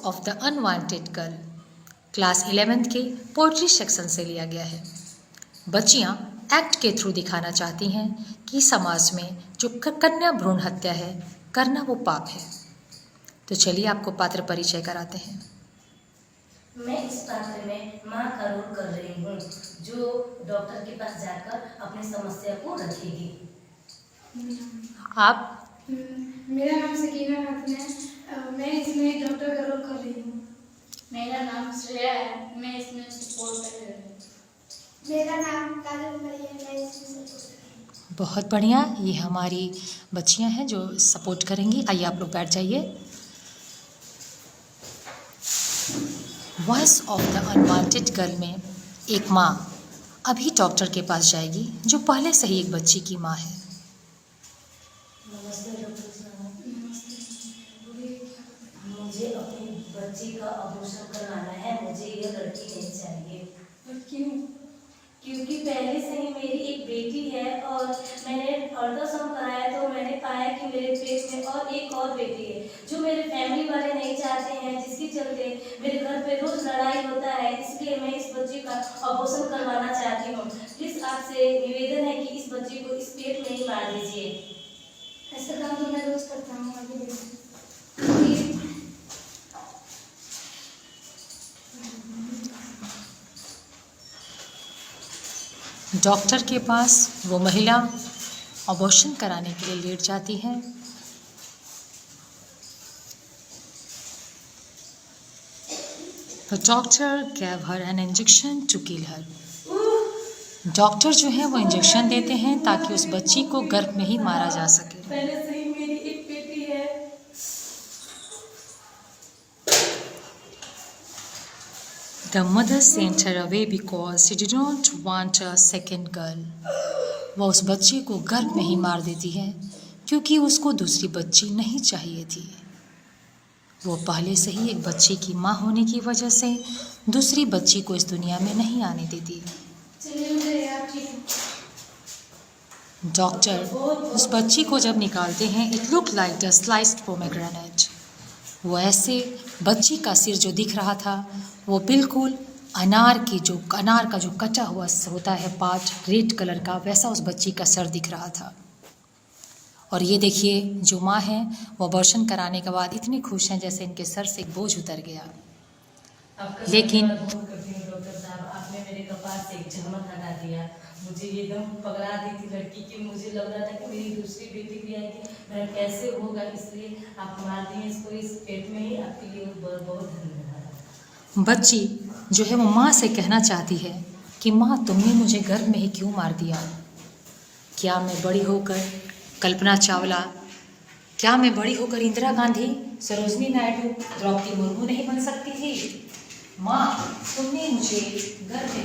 Of the unwanted girl class 11th के poetry section से लिया गया है। बच्चियाँ एक्ट के थ्रू दिखाना चाहती हैं कि समाज में जो कन्या भ्रूण हत्या है करना वो पाप है। तो चलिए आपको पात्र परिचय कराते हैं। मैं इस पात्र में माँ का रोल कर रही हूँ, जो डॉक्टर के पास जाकर अपनी समस्या को रखेगी। आप? मेरा नाम सकीना खातून है। मैं इसमें डॉक्टर का रोल कर रही हूँ। मेरा नाम श्रेया है, मैं इसमें सपोर्ट कर रही हूँ। मेरा नाम काजल मरी है, मैं इसमें सपोर्ट कर रही हूँ। बहुत बढ़िया, ये हमारी बच्चियाँ हैं जो सपोर्ट करेंगी। आइए आप लोग बैठ जाइए। Voice of the unwanted girl में एक माँ अभी डॉक्टर के पास जाएगी जो पहले से ही एक बच्ची की माँ है। नमस्ते डॉक्टर साहब। मुझे अपनी बच्ची का ऑपरेशन करवाना है। मुझे ये लड़की नहीं चाहिए। और क्यों? क्योंकि पहले से ही मेरी एक बेटी है और मैंने अल्ट्रासाउंड कराया तो मैंने पाया कि मेरे पेट में और एक और बेटी है, जो मेरे फैमिली वाले नहीं चाहते हैं, जिसके चलते मेरे घर पे रोज लड़ाई होता है। इसलिए मैं इस बच्ची का ऑपरेशन करवाना चाहती हूँ। प्लीज आपसे निवेदन है कि इस बच्ची को इस पेट में ही मार दीजिए। ऐसा काम तो मैं रोज करता हूँ। आगे देखो। डॉक्टर के पास वो महिला अबॉर्शन कराने के लिए लेट जाती है। The doctor gave her an injection to kill her. Doctor जो है वो इंजेक्शन देते हैं ताकि उस बच्ची को गर्भ में ही मारा जा सके। पहले से ही मेरी एक बेटी है। The mother sent her away because she did not want a second girl. वह उस बच्ची को गर्भ में ही मार देती है क्योंकि उसको दूसरी बच्ची नहीं चाहिए थी। वो पहले से ही एक बच्ची की माँ होने की वजह से दूसरी बच्ची को इस दुनिया में नहीं आने देती। चलिए मुझे याद ठीक है। डॉक्टर उस बच्ची को जब निकालते हैं, it look like the sliced pomegranate. वो ऐसे बच्ची का सिर जो दिख रहा था वो बिल्कुल अनार का जो कटा हुआ होता है पार्ट रेड कलर का, वैसा उस बच्ची का सर दिख रहा था। और ये देखिए जो माँ है वो अबॉर्शन कराने के बाद इतनी खुश हैं जैसे इनके सर से एक बोझ उतर गया। लेकिन डॉक्टर साहब, आपने मेरे कपाल से एक झमक हटा दिया। मुझे ये एकदम पकड़ा दी थी लड़की की। मुझे लग रहा था कि मेरी दूसरी बेटी भी आएगी, मैं कैसे होगा, इसलिए आप मार दिए इसको इस पेट में ही। आपके लिए बहुत बहुत धन्यवाद। बच्ची जो है वो माँ से कहना चाहती है कि माँ तुमने मुझे गर्भ में ही क्यों मार दिया? क्या मैं बड़ी होकर कल्पना चावला, क्या मैं बड़ी होकर इंदिरा गांधी, सरोजनी नायडू, द्रौपदी मुर्मू नहीं बन सकती थी? माँ तुमने मुझे गर्भ में।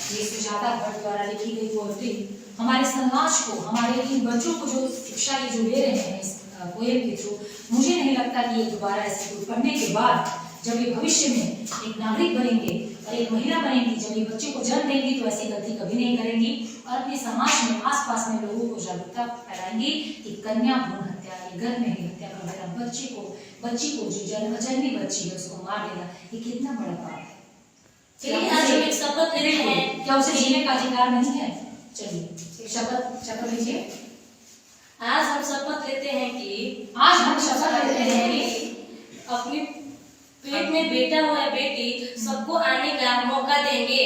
ये सुजाता भट्ट द्वारा लिखी गई पोएट्री हमारे समाज को, हमारे इन बच्चों को जो शिक्षा ये जो दे रहे हैं इस पोएम के थ्रू, मुझे नहीं लगता कि ये दोबारा ऐसे कुछ पढ़ने के बाद जब ये भविष्य में एक नागरिक बनेंगे और एक महिला बनेंगी, जब ये बच्चे को जन्म देंगी तो ऐसी गलती कभी नहीं करेंगी और अपने समाज में आसपास में लोगों को जागरूकता फैलाएंगी कि कन्या भ्रूण हत्या, गर्भ में ही हत्या कर देना, बच्ची को जो जन्मी बच्ची है उसको मार देना, ये कितना बड़ा पाप है। चलिए आज हम एक शपथ लेते हैं। क्या उसे जीने का अधिकार नहीं है? चलिए शपथ लीजिए। आज हम शपथ लेते हैं कि अपनी पेट में बेटा हुआ है बेटी सबको आने का मौका देंगे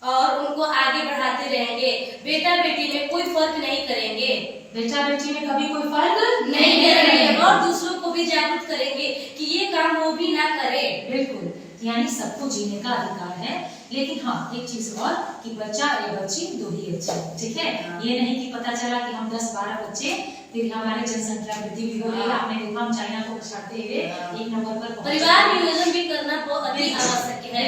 और उनको आगे बढ़ाते रहेंगे। बेटा बेटी में कोई फर्क नहीं करेंगे। बेटा बेटी में कभी कोई फर्क नहीं करेंगे और दूसरों को भी जागरूक करेंगे कि ये काम वो भी ना करे। बिल्कुल, यानी सबको जीने का अधिकार है। लेकिन हाँ एक चीज और कि बच्चा या बच्ची दो ही अच्छे, ठीक है? ये नहीं कि पता चला कि हम 10-12 बच्चे, फिर हमारी जनसंख्या वृद्धि भी हो रही है। आपने देखा हम चाइना को पछाड़ते हुए 1 नंबर पर। परिवार नियोजन भी करना बहुत अति आवश्यक है।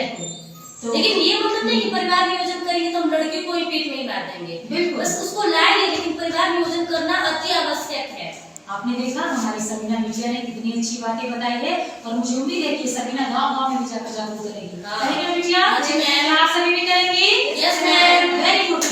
लेकिन ये मतलब नहीं कि परिवार नियोजन करेंगे तो हम लड़की को ही पेट में ही मार देंगे। बस उसको लाएंगे, लेकिन परिवार नियोजन करना अति आवश्यक है। आपने देखा हमारी सबीना मिर्जा ने कितनी अच्छी बातें बताई है और मुझे उम्मीद है कि सबीना गांव-गांव में भी जाकर जागरूक करेगी। हाँ जी मैम, आप सभी भी करेंगी? Yes ma'am. Very good.